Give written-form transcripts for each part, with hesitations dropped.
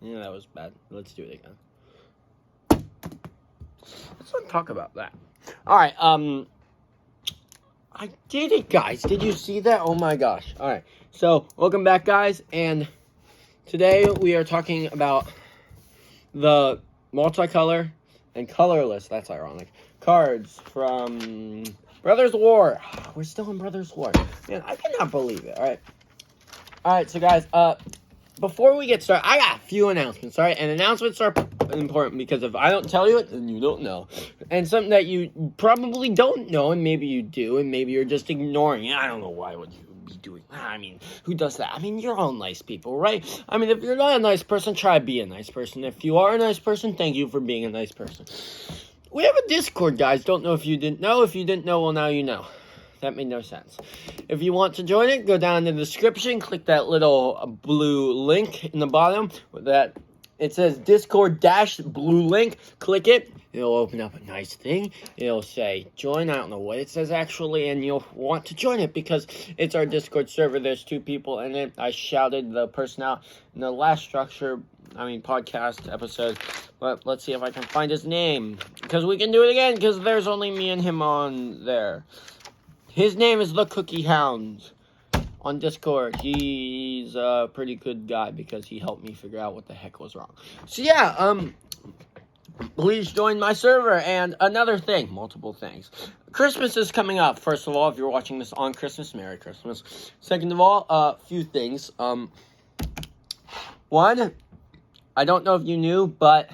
Yeah, that was bad. Let's do it again. Let's not talk about that. All right, I did it, guys. Did you see that? Oh my gosh. All right. So, welcome back, guys, and today we are talking about the multicolor and colorless, that's ironic, cards from Brothers War. We're still in Brothers War. Man, I cannot believe it. All right, so guys, before we get started, I got a few announcements, all right? And announcements are important because if I don't tell you it, then you don't know. And something that you probably don't know, and maybe you do, and maybe you're just ignoring it. I don't know why would you be doing that. I mean, who does that? I mean, you're all nice people, right? I mean, if you're not a nice person, try to be a nice person. If you are a nice person, thank you for being a nice person. We have a Discord, guys. Don't know if you didn't know. If you didn't know, well, now you know. That made no sense. If you want to join it, go down in the description, click that little blue link in the bottom. That it says Discord-blue link. Click it. It'll open up a nice thing. It'll say join. I don't know what it says actually, and you'll want to join it because it's our Discord server. There's 2 people in it. I shouted the person out in the last podcast episode. But let's see if I can find his name, because we can do it again, because there's only me and him on there. His name is The Cookie Hound on Discord. He's a pretty good guy because he helped me figure out what the heck was wrong. So yeah, please join my server. And another thing, multiple things. Christmas is coming up. First of all, if you're watching this on Christmas, Merry Christmas. Second of all, a few things. One, I don't know if you knew, but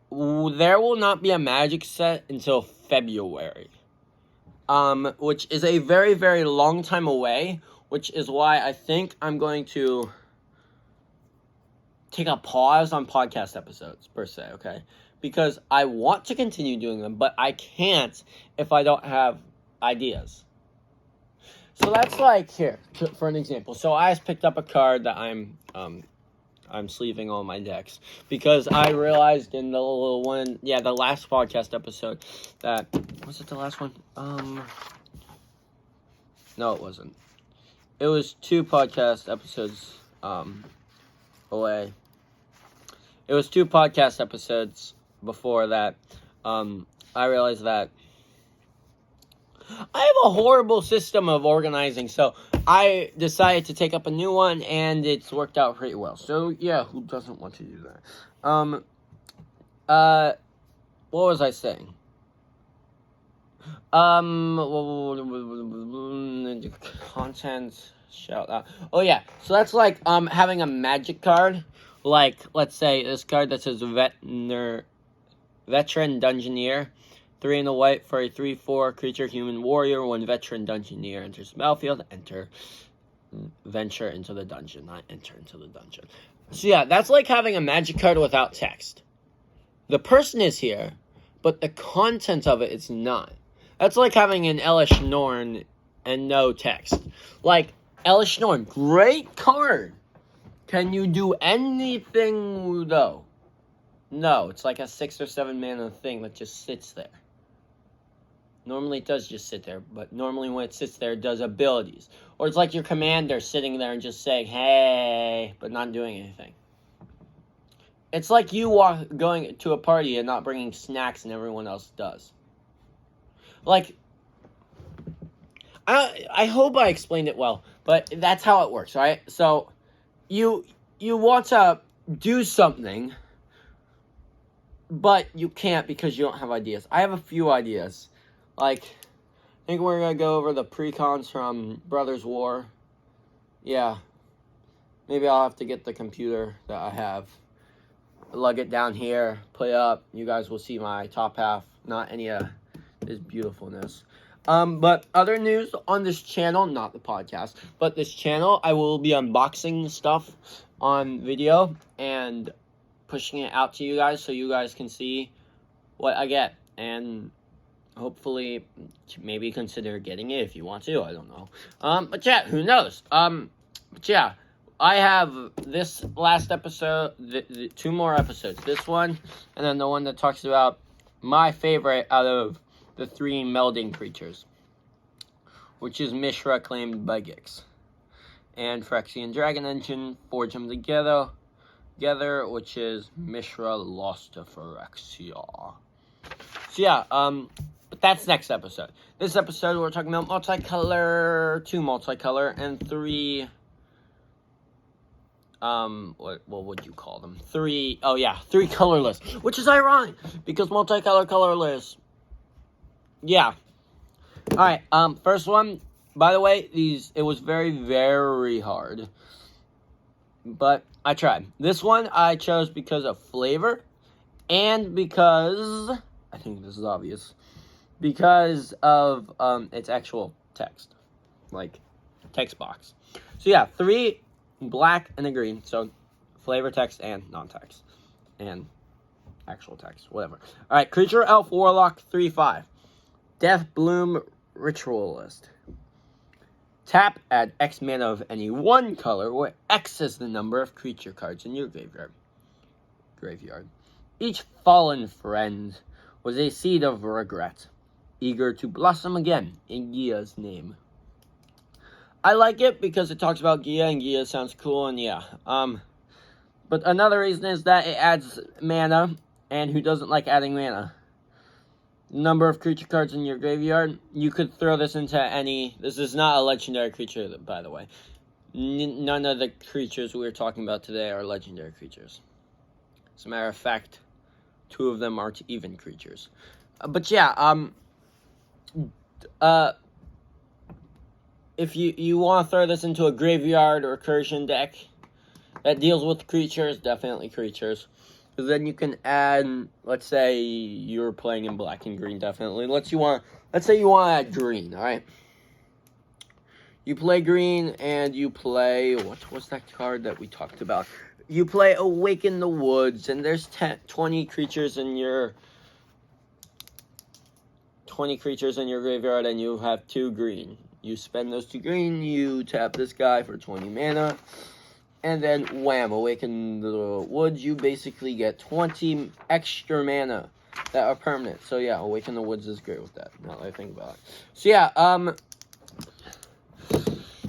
there will not be a Magic set until February. Which is a very, very long time away, which is why I think I'm going to take a pause on podcast episodes, per se, okay? Because I want to continue doing them, but I can't if I don't have ideas. So that's like, here, for an example. So I just picked up a card that I'm sleeving all my decks because I realized in the little one, the last podcast episode that, was it the last one? No, it wasn't. It was 2 podcast episodes, away. It was 2 podcast episodes before that, I realized that I have a horrible system of organizing, so I decided to take up a new one, and it's worked out pretty well. So, yeah, who doesn't want to do that? What was I saying? Content, shout out. Oh, yeah, so that's like, having a magic card, like, let's say, this card that says Veteran Dungeoneer. 3 in the white for a 3/4 creature human warrior. When Veteran Dungeoneer enters the battlefield, venture into the dungeon, not enter into the dungeon. So yeah, that's like having a magic card without text. The person is here, but the content of it is not. That's like having an Elish Norn and no text. Like, Elish Norn, great card. Can you do anything though? No, it's like a 6 or 7 mana thing that just sits there. Normally it does just sit there, but normally when it sits there, it does abilities. Or it's like your commander sitting there and just saying, hey, but not doing anything. It's like you going to a party and not bringing snacks and everyone else does. Like, I hope I explained it well, but that's how it works, right? So, you want to do something, but you can't because you don't have ideas. I have a few ideas. Like, I think we're going to go over the pre-cons from Brothers War. Yeah. Maybe I'll have to get the computer that I have, lug it down here, put it up. You guys will see my top half, not any of this beautifulness. But other news on this channel, not the podcast, but this channel, I will be unboxing stuff on video and pushing it out to you guys so you guys can see what I get. And hopefully, maybe consider getting it if you want to. I don't know. But yeah, who knows? But yeah, I have this last episode, the 2 more episodes. This one, and then the one that talks about my favorite out of the 3 melding creatures, which is Mishra claimed by Gix. And Phyrexian Dragon Engine, forge them together. together, which is Mishra lost to Phyrexia. So yeah, but that's next episode. This episode we're talking about multicolor, 2 multicolor, and 3 what would you call them? 3 colorless, which is ironic because multicolor, colorless. Yeah. All right. First one. By the way, it was very, very hard, but I tried. This one I chose because of flavor, and because I think this is obvious, because of its actual text, like text box. So yeah, 3 black and a green. So flavor, text, and non-text, and actual text, whatever. All right, creature, elf, warlock, 3/5. Death Bloom Ritualist. Tap, add X mana of any one color, where X is the number of creature cards in your graveyard. Each fallen friend was a seed of regret, eager to blossom again in Gia's name. I like it because it talks about Gia, and Gia sounds cool, and yeah. But another reason is that it adds mana, and who doesn't like adding mana? Number of creature cards in your graveyard. You could throw this into any... This is not a legendary creature, by the way. None of the creatures we're talking about today are legendary creatures. As a matter of fact, 2 of them aren't even creatures. But yeah, if you want to throw this into a graveyard or recursion deck that deals with creatures, definitely creatures. Because then you can add, let's say you're playing in black and green, definitely. Let's say you want to add green, alright? You play green and you play, what's that card that we talked about? You play Awaken the Woods, and there's 20 creatures in your graveyard, and you have 2 green. You spend those 2 green, you tap this guy for 20 mana. And then, wham, Awaken the Woods, you basically get 20 extra mana that are permanent. So, yeah, Awaken the Woods is great with that, now that I think about it. So, yeah,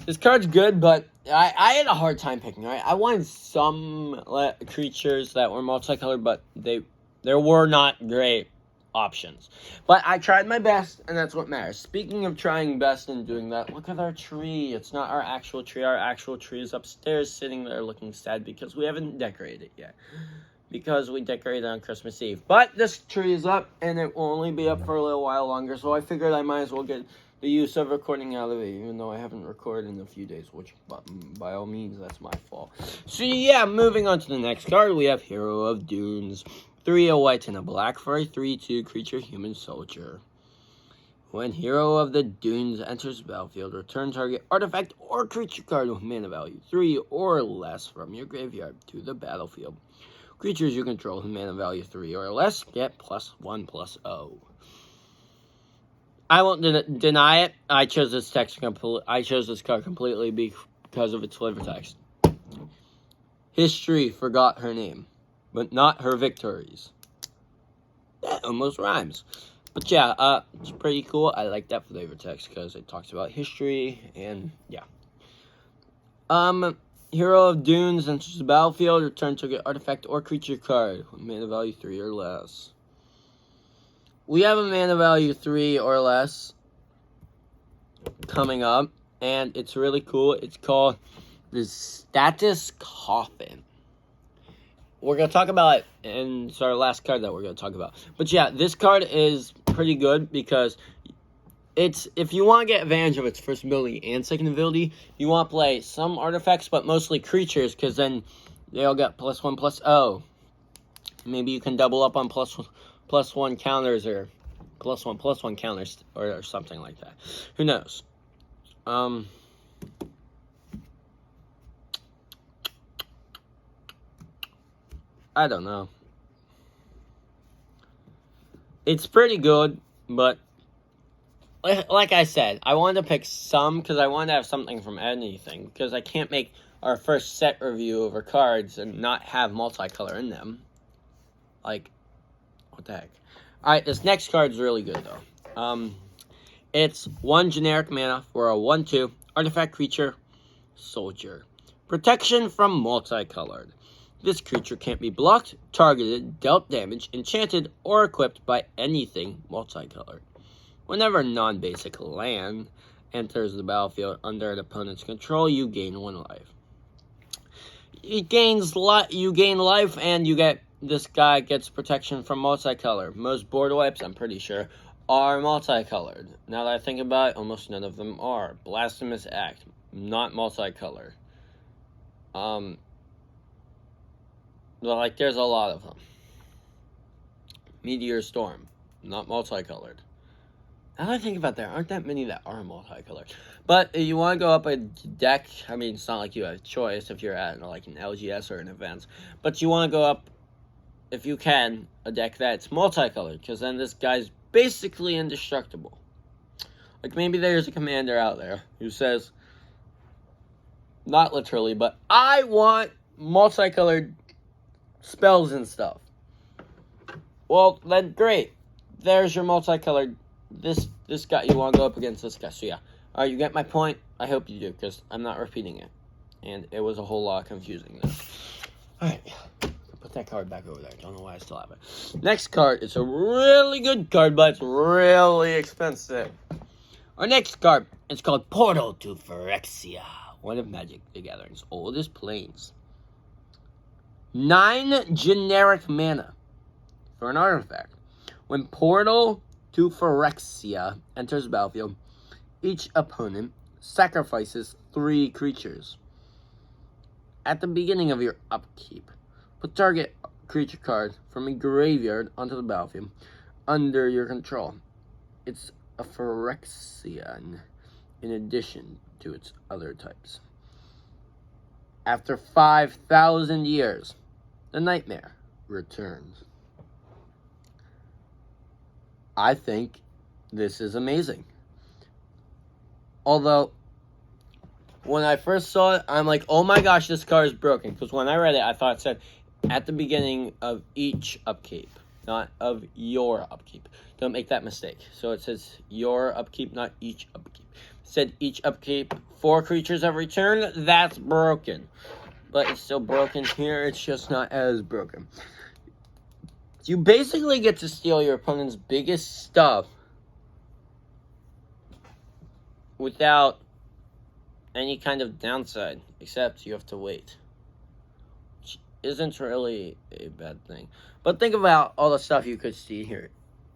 this card's good, but I had a hard time picking, right? I wanted some creatures that were multicolored, but there were not great options. But I tried my best, and that's what matters. Speaking of trying best and doing that, look at our tree. It's not our actual tree. Our actual tree is upstairs sitting there looking sad because we haven't decorated it yet. Because we decorated on Christmas Eve. But this tree is up, and it will only be up for a little while longer, so I figured I might as well get the use of recording out of it, even though I haven't recorded in a few days, which, by all means, that's my fault. So, yeah, moving on to the next card, we have Hero of Dunes. 3 a white and a black for a 3/2 creature human soldier. When Hero of the Dunes enters the battlefield, return target artifact or creature card with mana value 3 or less from your graveyard to the battlefield. Creatures you control with mana value 3 or less get +1/+0. I won't deny it. I chose this card completely because of its flavor text. History forgot her name, but not her victories. That almost rhymes. But yeah, it's pretty cool. I like that flavor text because it talks about history, and yeah. Hero of Dunes enters the battlefield, return target artifact or creature card with mana value 3 or less. We have a mana value 3 or less coming up, and it's really cool. It's called the Status Coffin. We're going to talk about it, and it's our last card that we're going to talk about. But yeah, this card is pretty good because if you want to get advantage of its first ability and second ability, you want to play some artifacts, but mostly creatures, because then they all get +1/+0. Maybe you can double up on +1 counters, or +1/+1 counters, or something like that. Who knows? I don't know. It's pretty good, but like I said, I wanted to pick some because I wanted to have something from anything, because I can't make our first set review over cards and not have multicolor in them. Like, what the heck? Alright, this next card is really good, though. It's 1 generic mana for a 1/2 artifact creature soldier. Protection from multicolored. This creature can't be blocked, targeted, dealt damage, enchanted, or equipped by anything multicolored. Whenever non-basic land enters the battlefield under an opponent's control, you gain 1 life. You gain life, and this guy gets protection from multicolor. Most board wipes, I'm pretty sure, are multicolored. Now that I think about it, almost none of them are. Blasphemous Act, not multicolored. There's a lot of them. Meteor Storm, not multicolored. Now that I think about it, there aren't that many that are multicolored. But if you want to go up a deck, I mean, it's not like you have a choice if you're at like an LGS or an event, but you want to go up, if you can, a deck that's multicolored, because then this guy's basically indestructible. Like, maybe there's a commander out there who says, not literally, but I want multicolored spells and stuff. Well, then great. There's your multicolored. This guy, you want to go up against this guy. So yeah. Alright, you get my point? I hope you do, because I'm not repeating it. And it was a whole lot confusing there. Alright. Put that card back over there. Don't know why I still have it. Next card. It's a really good card, but it's really expensive. Our next card, it's called Portal to Phyrexia. One of Magic the Gathering's oldest planes. 9 generic mana for an artifact. When Portal to Phyrexia enters the battlefield, each opponent sacrifices 3 creatures. At the beginning of your upkeep, put target creature card from a graveyard onto the battlefield under your control. It's a Phyrexian in addition to its other types. After 5,000 years, the nightmare returns. I think this is amazing. Although, when I first saw it, I'm like, oh my gosh, this card is broken. Because when I read it, I thought it said, at the beginning of each upkeep, not of your upkeep. Don't make that mistake. So it says your upkeep, not each upkeep. It said each upkeep, 4 creatures every turn. That's broken. But it's still broken here. It's just not as broken. You basically get to steal your opponent's biggest stuff without any kind of downside, except you have to wait. Which isn't really a bad thing. But think about all the stuff you could see here.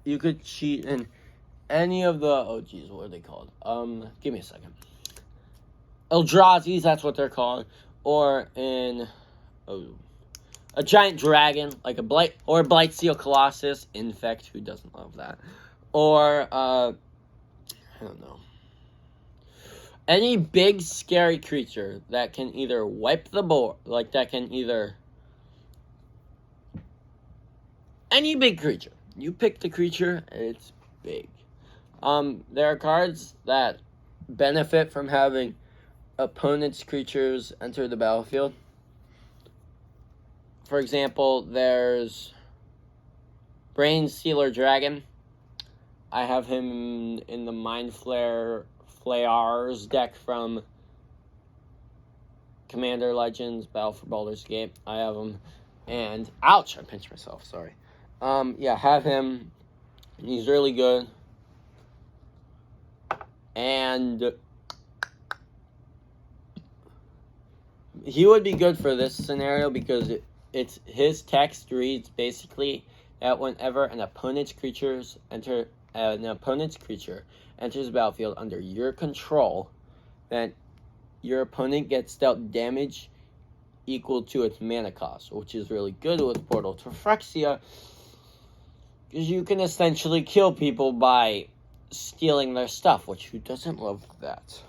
You could cheat in any of the, oh geez, what are they called? Give me a second. Eldrazi's, that's what they're called. Or in, a giant dragon, like a Blightsteel Colossus. Infect, who doesn't love that? Or, I don't know. Any big, scary creature that can either wipe the board, like that can either... Any big creature. You pick the creature, and it's big. There are cards that benefit from having opponent's creatures enter the battlefield. For example, there's Brain Stealer Dragon. I have him in the Mind Flayers deck from Commander Legends, Battle for Baldur's Gate. I have him, and ouch, I pinched myself, sorry. Yeah, have him, and he's really good. And he would be good for this scenario because it's his text reads basically that whenever an opponent's creature enters the battlefield under your control, then your opponent gets dealt damage equal to its mana cost, which is really good with Portal to Phyrexia, because you can essentially kill people by stealing their stuff, which who doesn't love that?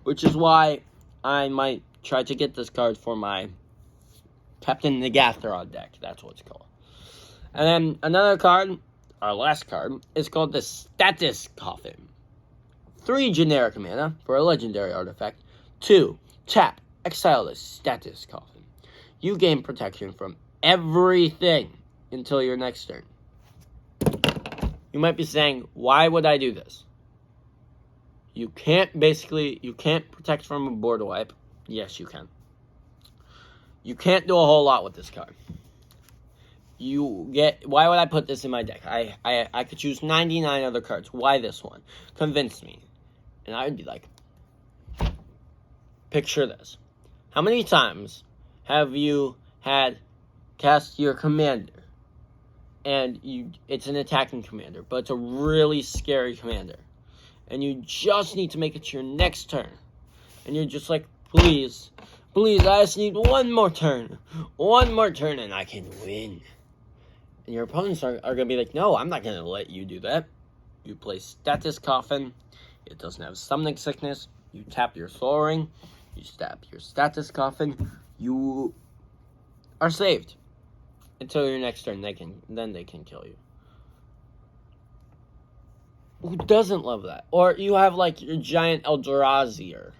Which is why I might try to get this card for my Captain Negathron deck. That's what it's called. And then another card, our last card, is called the Status Coffin. 3 generic mana for a legendary artifact. 2, tap, exile the Status Coffin. You gain protection from everything until your next turn. You might be saying, why would I do this? You can't protect from a board wipe. Yes, you can. You can't do a whole lot with this card. Why would I put this in my deck? I could choose 99 other cards. Why this one? Convince me. And I would be like, picture this. How many times have you had cast your commander? And it's an attacking commander, but it's a really scary commander. And you just need to make it to your next turn. And you're just like, please, I just need one more turn, and I can win. And your opponents are going to be like, no, I'm not going to let you do that. You play Status Coffin. It doesn't have Summoning Sickness. You tap your Soul Ring. You stab your Status Coffin. You are saved until your next turn. Then they can kill you. Who doesn't love that? Or you have like your giant Eldrazi or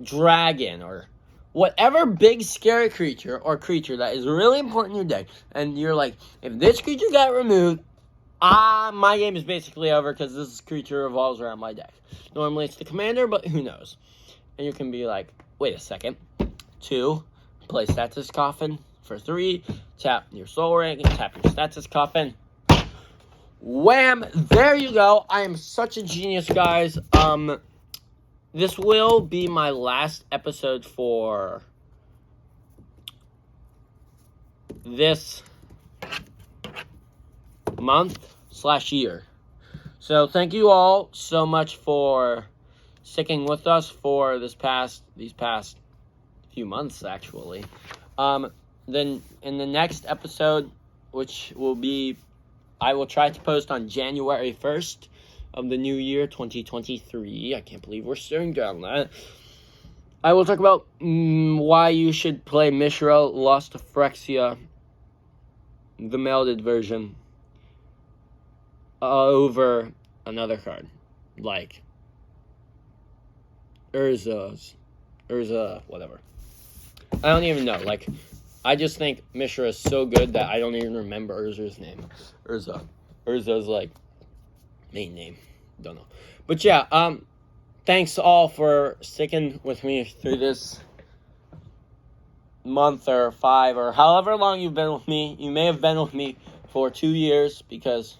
dragon or whatever big scary creature or creature that is really important in your deck, and you're like, if this creature got removed, my game is basically over because this creature revolves around my deck. Normally it's the commander, but who knows? And you can be like, wait a second. 2, play Status Coffin for 3, tap your Soul Ring, tap your Status Coffin. Wham! There you go. I am such a genius, guys. This will be my last episode for this month/year. So thank you all so much for sticking with us for these past few months, actually. Then in the next episode, which will be, I will try to post on January 1st of the new year, 2023. I can't believe we're staring down that. I will talk about why you should play Mishra Lost Phyrexia, the melded version, over another card, like Urza, whatever. I don't even know, like, I just think Mishra is so good that I don't even remember Urza's name. Urza's, like, main name. Don't know. But yeah, thanks all for sticking with me through this month or 5 or however long you've been with me. You may have been with me for 2 years, because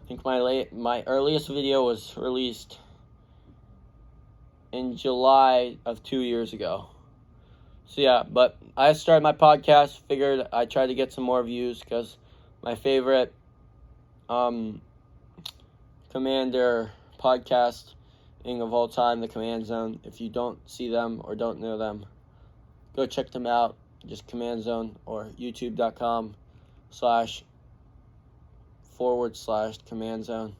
I think my earliest video was released in July of 2 years ago. So yeah, but I started my podcast, figured I'd try to get some more views, because my favorite Commander podcast of all time, the Command Zone. If you don't see them or don't know them, go check them out. Just Command Zone or youtube.com//Command Zone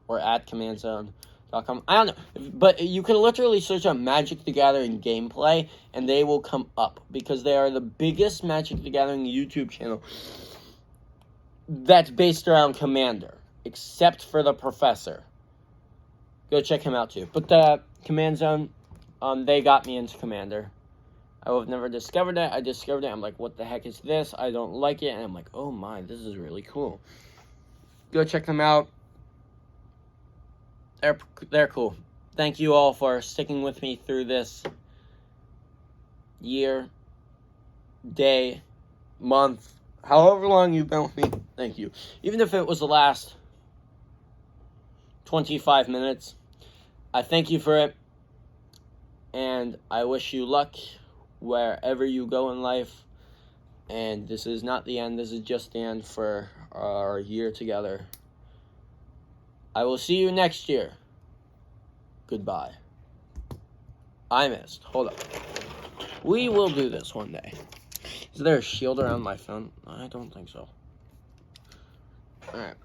or @CommandZone.com. I don't know, but you can literally search on Magic the Gathering gameplay and they will come up, because they are the biggest Magic the Gathering YouTube channel that's based around Commander, except for the Professor. Go check him out too. But the Command Zone, they got me into Commander. I would have never discovered it. I discovered it. I'm like, what the heck is this? I don't like it. And I'm like, oh my, this is really cool. Go check them out. They're cool. Thank you all for sticking with me through this year, day, month, however long you've been with me. Thank you. Even if it was the last 25 minutes, I thank you for it, and I wish you luck wherever you go in life. And this is not the end. This is just the end for our year together. I will see you next year. Goodbye. I missed. Hold up. We will do this one day. Is there a shield around my phone? I don't think so. Alright.